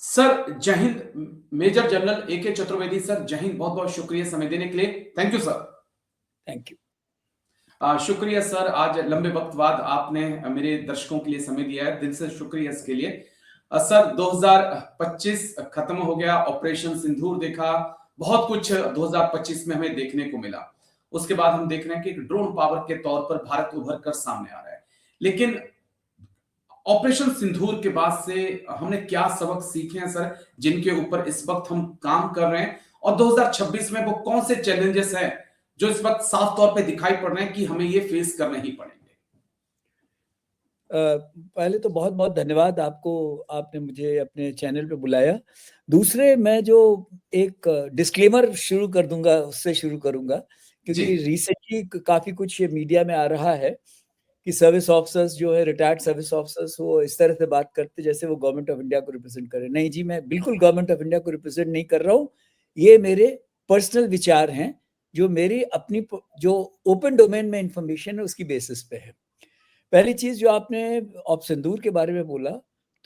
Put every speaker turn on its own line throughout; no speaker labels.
Sir जय Hind. Major general A के Chaturvedi sir, जय हिंद। बहुत बहुत शुक्रिया समय देने के लिए। Thank you sir.
Thank you.
शुक्रिया सर, आज लंबे वक्त बाद आपने मेरे दर्शकों के लिए समय दिया है, दिल से शुक्रिया इसके लिए। सर 2025 खत्म हो गया, ऑपरेशन सिंदूर देखा, बहुत कुछ 2025 में हमें देखने को मिला। उसके बाद हम देख रहे हैं कि एक ड्रोन पावर के तौर पर भारत उभर कर सामने आ रहा है। लेकिन ऑपरेशन सिंदूर के बाद से हमने क्या सबक सीखे हैं सर, जिनके ऊपर इस वक्त हम काम कर रहे हैं, और 2026 में वो कौन से चैलेंजेस हैं जो इस वक्त साफ तौर पे दिखाई पड़ रहे हैं कि हमें ये फेस करने ही पड़ेंगे?
पहले तो बहुत बहुत धन्यवाद आपको, आपने मुझे अपने चैनल पे बुलाया। दूसरे, मैं जो एक डिस्क्लेमर शुरू कर दूंगा, उससे शुरू करूंगा, क्योंकि रिसेंटली काफी कुछ ये मीडिया में आ रहा है कि सर्विस ऑफिसर्स जो है, रिटायर्ड सर्विस ऑफिसर्स, वो इस तरह से बात करते जैसे वो गवर्नमेंट ऑफ इंडिया को रिप्रेजेंट करे। नहीं जी, मैं बिल्कुल गवर्नमेंट ऑफ इंडिया को रिप्रेजेंट नहीं कर रहा हूँ। ये मेरे पर्सनल विचार हैं, जो मेरी अपनी जो ओपन डोमेन में इंफॉर्मेशन है उसकी बेसिस पे है। पहली चीज जो आपने ऑप सिंदूर के बारे में बोला,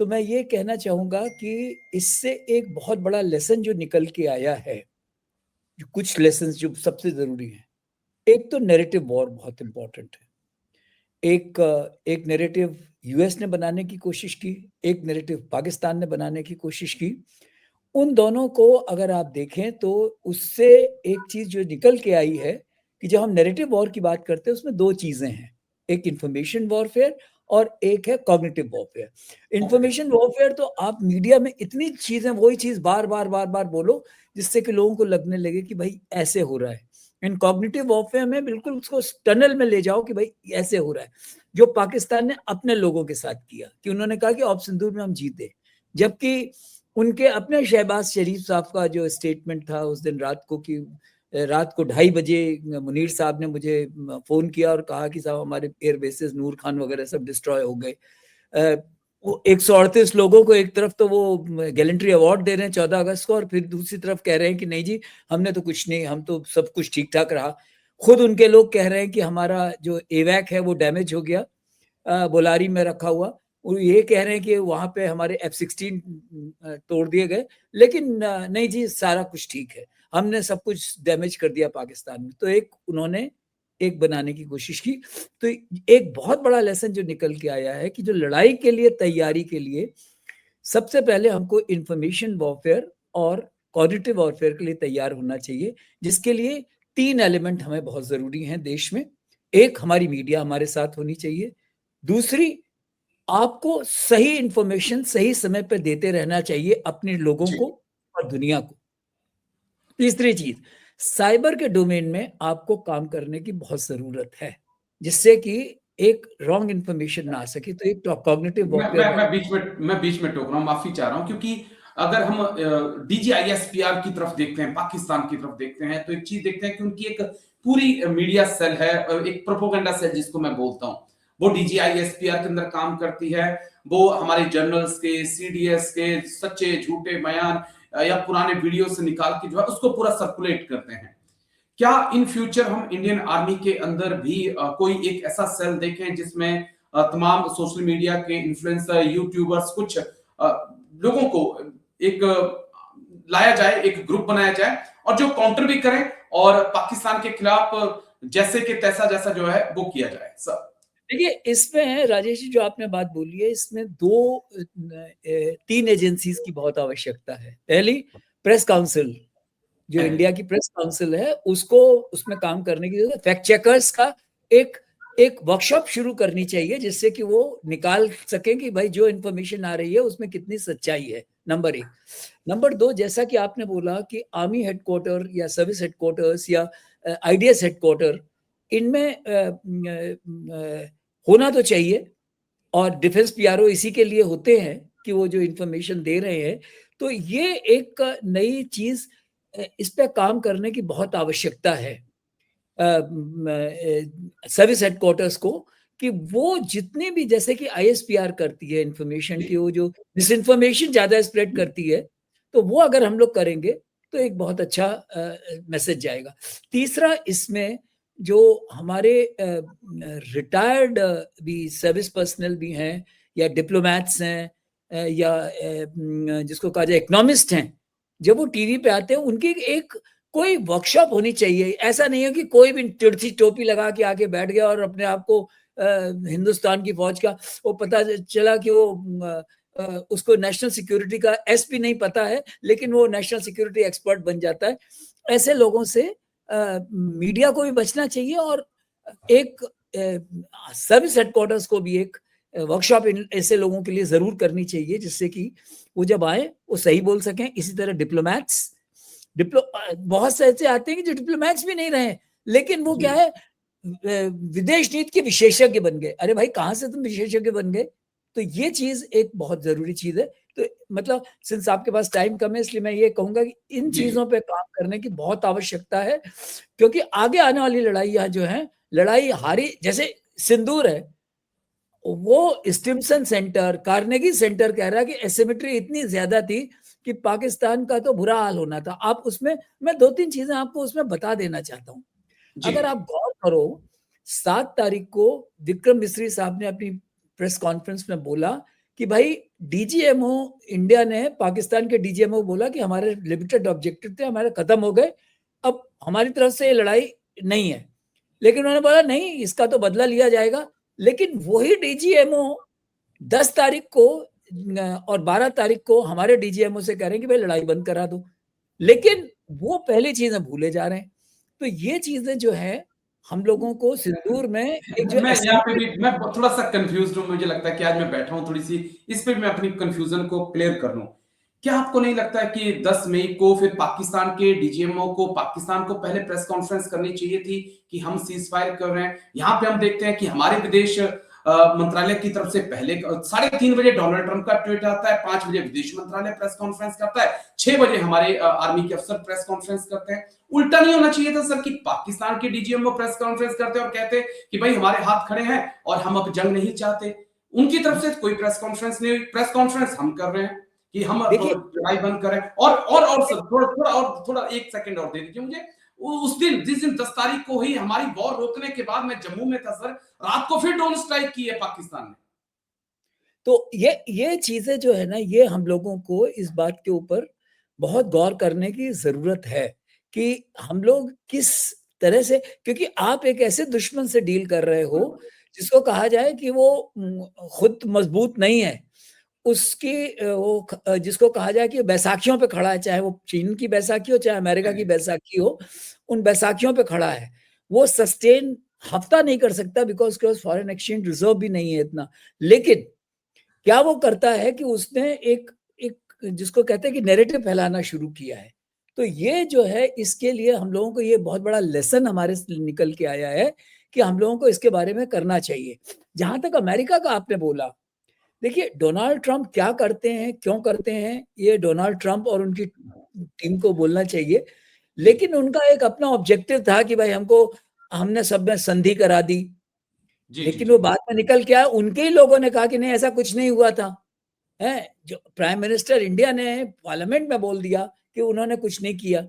तो मैं ये कहना चाहूंगा कि इससे एक बहुत बड़ा लेसन जो निकल के आया है, जो कुछ लेसन जो सबसे जरूरी है। एक तो नैरेटिव वॉर बहुत इंपॉर्टेंट है। एक नैरेटिव यूएस ने बनाने की कोशिश की, एक नैरेटिव पाकिस्तान ने बनाने की कोशिश की। उन दोनों को अगर आप देखें तो उससे एक चीज जो निकल के आई है कि जब हम नैरेटिव वॉर की बात करते हैं उसमें दो चीजें हैं, एक इंफॉर्मेशन वॉरफेयर और एक है कॉग्निटिव वॉरफेयर। इंफॉर्मेशन वॉरफेयर तो आप मीडिया में इतनी चीजें, वही चीज बार बार बार बार बोलो जिससे कि लोगों को लगने लगे कि भाई ऐसे हो रहा है। इन कॉग्निटिव वॉरफेयर में बिल्कुल उसको टनल में ले जाओ कि भाई ऐसे हो रहा है, जो पाकिस्तान ने अपने लोगों के साथ किया कि उन्होंने कहा कि ऑप सिंदूर में हम जीते, जबकि उनके अपने शहबाज शरीफ साहब का जो स्टेटमेंट था उस दिन रात को, कि रात को 2:30 बजे मुनीर साहब ने मुझे फोन किया और कहा कि साहब हमारे एयर बेसिस नूर खान वगैरह सब डिस्ट्रॉय हो गए। वो 138 लोगों को एक तरफ तो वो गैलेंट्री अवार्ड दे रहे हैं 14 अगस्त को, और फिर दूसरी तरफ कह रहे हैं कि नहीं जी हमने तो कुछ नहीं, हम तो सब कुछ ठीक ठाक रहा। खुद उनके लोग कह रहे हैं कि हमारा जो एवैक है वो डैमेज हो गया बोलारी में रखा हुआ। वो ये कह रहे हैं कि वहां पे हमारे F-16 तोड़ दिए गए, लेकिन नहीं जी सारा कुछ ठीक है, हमने सब कुछ डैमेज कर दिया पाकिस्तान में। तो एक उन्होंने एक बनाने की कोशिश की। तो एक बहुत बड़ा लेसन जो निकल के आया है कि जो लड़ाई के लिए तैयारी के लिए सबसे पहले हमको इंफॉर्मेशन वॉरफेयर और कॉग्निटिव वॉरफेयर के लिए तैयार होना चाहिए, जिसके लिए 3 एलिमेंट हमें बहुत जरूरी हैं देश में। एक, हमारी मीडिया हमारे साथ होनी चाहिए। दूसरी, आपको सही इंफॉर्मेशन सही समय पर देते रहना चाहिए अपने लोगों को और दुनिया को। तीसरी चीज, साइबर के डोमेन में आपको काम करने की बहुत जरूरत है, जिससे कि एक रॉन्ग इंफॉर्मेशन ना आ सके। तो एक कॉग्निटिव वॉरफेयर
मैं बीच में टोक रहा हूं, माफी चाह रहा हूं, क्योंकि अगर हम DGISPR की तरफ देखते हैं, पाकिस्तान की तरफ देखते हैं, तो एक चीज देखते हैं कि उनकी एक पूरी मीडिया सेल है, एक प्रोपोगंडा सेल जिसको मैं बोलता हूं, वो DGISPR के अंदर काम करती है। वो हमारे जर्नल्स के, CDS के सच्चे झूठे बयान या पुराने वीडियो से निकाल के जो है उसको पूरा सर्कुलेट करते हैं। क्या इन फ्यूचर हम इंडियन आर्मी के अंदर भी कोई एक ऐसा सेल देखें जिसमें तमाम सोशल मीडिया के इन्फ्लुएंसर, यूट्यूबर्स, कुछ लोगों को एक लाया जाए, एक ग्रुप बनाया जाए और जो काउंटर भी करें और पाकिस्तान के खिलाफ जैसे कि तैसा जैसा जो है वो किया जाए? सर
देखिए, इसमें राजेश जी जो आपने बात बोली है, इसमें 3 एजेंसीज की बहुत आवश्यकता है। पहली, प्रेस काउंसिल, जो इंडिया की प्रेस काउंसिल है, उसको उसमें काम करने की जरूरत है। फैक्ट चेकर्स का एक एक वर्कशॉप शुरू करनी चाहिए, जिससे कि वो निकाल सकें कि भाई जो इन्फॉर्मेशन आ रही है उसमें कितनी सच्चाई है, नंबर 1। नंबर 2, जैसा कि आपने बोला कि आर्मी हेडक्वार्टर या सर्विस हेडक्वार्टर्स या IDS हेडक्वार्टर, इनमें होना तो चाहिए, और डिफेंस PRO इसी के लिए होते हैं कि वो जो इंफॉर्मेशन दे रहे हैं। तो ये एक नई चीज, इस पे काम करने की बहुत आवश्यकता है सर्विस हेडक्वार्टर्स को, कि वो जितने भी, जैसे कि ISPR करती है इंफॉर्मेशन की, वो जो डिसइंफॉर्मेशन ज्यादा स्प्रेड करती है, तो वो अगर हम लोग करेंगे तो एक बहुत अच्छा मैसेज जाएगा। तीसरा, इसमें जो हमारे रिटायर्ड भी सर्विस पर्सनल भी हैं या डिप्लोमैट्स हैं या जिसको कहा जाए इकोनॉमिस्ट हैं, जब वो टीवी पे आते हैं, उनकी एक कोई वर्कशॉप होनी चाहिए। ऐसा नहीं है कि कोई भी तिरछी टोपी लगा के आके बैठ गया और अपने आप को हिंदुस्तान की फौज का वो पता चला कि वो उसको नेशनल सिक्योरिटी का एसपी नहीं पता है, लेकिन वो नेशनल सिक्योरिटी एक्सपर्ट बन जाता है। ऐसे लोगों से मीडिया को भी बचना चाहिए, और एक सर्विस हेडक्वार्टर्स को भी एक वर्कशॉप ऐसे लोगों के लिए जरूर करनी चाहिए, जिससे कि वो जब आए वो सही बोल सकें। इसी तरह डिप्लोमैट्स बहुत से ऐसे आते हैं कि जो डिप्लोमैट्स भी नहीं रहे, लेकिन वो क्या है, विदेश नीति के विशेषज्ञ बन गए। अरे भाई, कहां से तुम विशेषज्ञ बन गए? तो ये चीज एक बहुत जरूरी चीज है। तो मतलब सिंस आपके पास टाइम कम है, इसलिए मैं ये कहूंगा कि इन चीजों पे काम करने की बहुत आवश्यकता है, क्योंकि आगे आने वाली लड़ाइयां जो हैं, लड़ाई हारी, जैसे सिंदूर है, वो स्टिमसन सेंटर, कार्नेगी सेंटर कह रहा है कि एसिमेट्री इतनी ज्यादा थी कि पाकिस्तान का तो बुरा हाल होना था। आप उसमें, मैं 2-3 चीजें आपको उसमें बता देना चाहता हूँ। अगर आप गौर करो, 7 तारीख को विक्रम मिस्री साहब ने अपनी प्रेस कॉन्फ्रेंस में बोला कि भाई डीजीएमओ इंडिया ने, पाकिस्तान के डीजीएमओ बोला कि हमारे लिमिटेड ऑब्जेक्टिव थे, हमारे खत्म हो गए, अब हमारी तरफ से ये लड़ाई नहीं है। लेकिन उन्होंने बोला नहीं, इसका तो बदला लिया जाएगा। लेकिन वही डीजीएमओ 10 तारीख को और 12 तारीख को हमारे डीजीएमओ से कह रहे हैं कि भाई लड़ाई बंद करा दो, लेकिन वो पहली चीजें भूले जा रहे हैं। तो ये चीजें जो है, हम लोगों को सिंदूर में एक जो
मैं यहाँ पे भी मैं थोड़ा सा कंफ्यूज हूँ। मुझे लगता है कि आज मैं बैठा हूँ थोड़ी सी इस पे मैं अपनी कंफ्यूजन को क्लियर कर लूं। क्या आपको नहीं लगता है कि 10 मई को फिर पाकिस्तान के डीजीएमओ को पाकिस्तान को पहले प्रेस कॉन्फ्रेंस करनी चाहिए थी कि हम सीज फायर कर रहे हैं? यहाँ पे हम देखते हैं कि हमारे विदेश मंत्रालय की तरफ से पहले 3:30 बजे डोनाल्ड ट्रंप का ट्वीट आता है, 5 बजे विदेश मंत्रालय प्रेस कॉन्फ्रेंस करता है, 6 बजे हमारे आर्मी के अफसर प्रेस कॉन्फ्रेंस करते हैं। उल्टा नहीं होना चाहिए था सर कि पाकिस्तान के डीजीएमओ प्रेस कॉन्फ्रेंस करते और कहते कि भाई हमारे हाथ खड़े हैं और हम अब जंग नहीं चाहते? उनकी तरफ से कोई प्रेस कॉन्फ्रेंस नहीं हुई, प्रेस कॉन्फ्रेंस हम कर रहे हैं कि हम लड़ाई बंद करें। और सर थोड़ा 1 सेकंड और दे दीजिए मुझे। उस दिन, जिस दिन 10 तारीख को ही हमारी वॉर रोकने के बाद मैं जम्मू में था सर, रात को फिर ड्रोन स्ट्राइक की है पाकिस्तान ने।
तो ये चीजें जो है ना, ये हम लोगों को इस बात के ऊपर बहुत गौर करने की जरूरत है कि हम लोग किस तरह से, क्योंकि आप एक ऐसे दुश्मन से डील कर रहे हो जिसको कहा जाए कि वो खुद मजबूत नहीं है, उसकी वो जिसको कहा जाए कि बैसाखियों पे खड़ा है, चाहे वो चीन की बैसाखी हो चाहे अमेरिका की बैसाखी हो, उन बैसाखियों पे खड़ा है। वो सस्टेन हफ्ता नहीं कर सकता, बिकॉज फॉरेन एक्सचेंज रिजर्व भी नहीं है इतना। लेकिन क्या वो करता है कि उसने एक एक जिसको कहते हैं कि नैरेटिव फैलाना शुरू किया है। तो ये जो है, इसके लिए हम लोगों को ये बहुत बड़ा लेसन हमारे से निकल के आया है कि हम लोगों को इसके बारे में करना चाहिए। जहां तक अमेरिका का आपने बोला, देखिए डोनाल्ड ट्रंप क्या करते हैं, क्यों करते हैं, ये डोनाल्ड ट्रंप और उनकी टीम को बोलना चाहिए। लेकिन उनका एक अपना ऑब्जेक्टिव था कि भाई हमने सब में संधि करा दी। लेकिन वो बाद में निकल के आया, उनके ही लोगों ने कहा कि नहीं, ऐसा कुछ नहीं हुआ था। है, जो प्राइम मिनिस्टर इंडिया ने पार्लियामेंट में बोल दिया कि उन्होंने कुछ नहीं किया।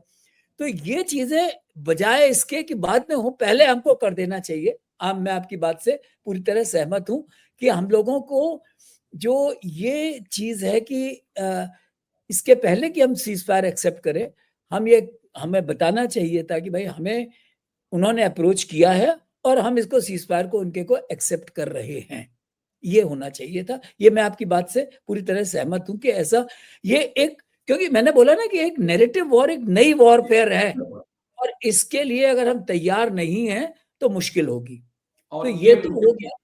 तो ये चीजें बजाय इसके कि बाद में हो, पहले हमको कर देना चाहिए। मैं आपकी बात से पूरी तरह सहमत हूं कि हम लोगों को जो ये चीज है कि इसके पहले कि हम सीज फायर एक्सेप्ट करें, हमें बताना चाहिए था कि भाई हमें उन्होंने अप्रोच किया है और हम इसको सीज फायर को उनके को एक्सेप्ट कर रहे हैं। ये होना चाहिए था। ये मैं आपकी बात से पूरी तरह सहमत हूं कि ऐसा, ये एक, क्योंकि मैंने बोला ना कि एक नैरेटिव वॉर, एक नई वॉरफेयर है, और इसके लिए अगर हम तैयार नहीं हैं तो मुश्किल होगी। तो ये तो हो गया।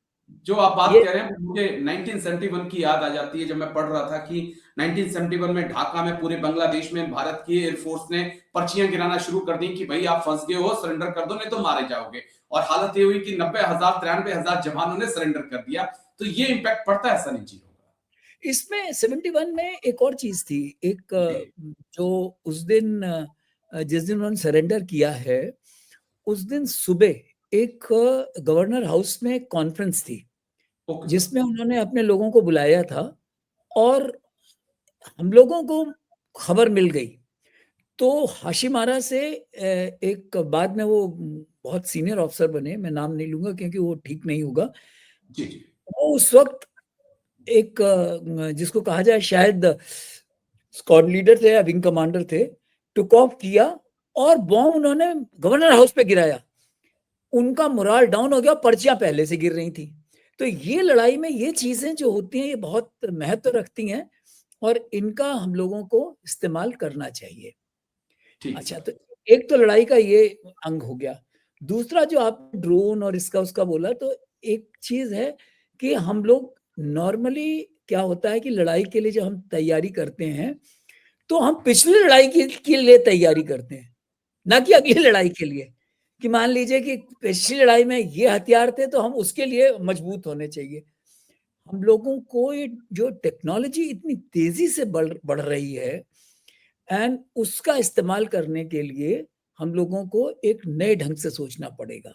जो आप बात कह रहे हैं मुझे 1971 की याद आ जाती है, जब मैं पढ़ रहा था कि 1971 में ढाका में पूरे बांग्लादेश में भारत की एयरफोर्स ने पर्चियां गिराना शुरू कर दी कि भाई आप फंस गए हो, सरेंडर कर दो नहीं तो मारे जाओगे। और हालत ये हुई कि 90,000 93,000 जवानों ने सरेंडर कर दिया। तो ये इंपैक्ट पड़ता है, ऐसा नहीं चीज होगा।
इसमें 71 में एक और चीज थी, एक जो उस दिन जिस दिन उन्होंने सरेंडर किया है, उस दिन सुबह एक गवर्नर हाउस में कॉन्फ्रेंस थी जिसमें उन्होंने अपने लोगों को बुलाया था, और हम लोगों को खबर मिल गई। तो हाशिमारा से एक, बाद में वो बहुत सीनियर ऑफिसर बने, मैं नाम नहीं लूंगा क्योंकि वो ठीक नहीं होगा।
जी जी।
वो उस वक्त एक जिसको कहा जाए शायद स्क्वाड लीडर थे या विंग कमांडर थे, टुक ऑफ किया और बॉम्ब उन्होंने गवर्नर हाउस पे गिराया। उनका मोराल डाउन हो गया, पर्चियां पहले से गिर रही थी। तो ये लड़ाई में ये चीजें जो होती हैं ये बहुत महत्व रखती हैं और इनका हम लोगों को इस्तेमाल करना चाहिए।
ठीक
अच्छा,
है।
तो एक तो लड़ाई का ये अंग हो गया। दूसरा जो आप ड्रोन और इसका उसका बोला, तो एक चीज है कि हम लोग नॉर्मली क्या होता है कि लड़ाई के लिए जब हम तैयारी करते हैं तो हम पिछली लड़ाई के लिए तैयारी करते हैं, ना कि अगली लड़ाई के लिए। कि मान लीजिए कि पिछली लड़ाई में ये हथियार थे तो हम उसके लिए मजबूत होने चाहिए। हम लोगों को ये जो टेक्नोलॉजी इतनी तेजी से बढ़ रही है एंड उसका इस्तेमाल करने के लिए हम लोगों को एक नए ढंग से सोचना पड़ेगा।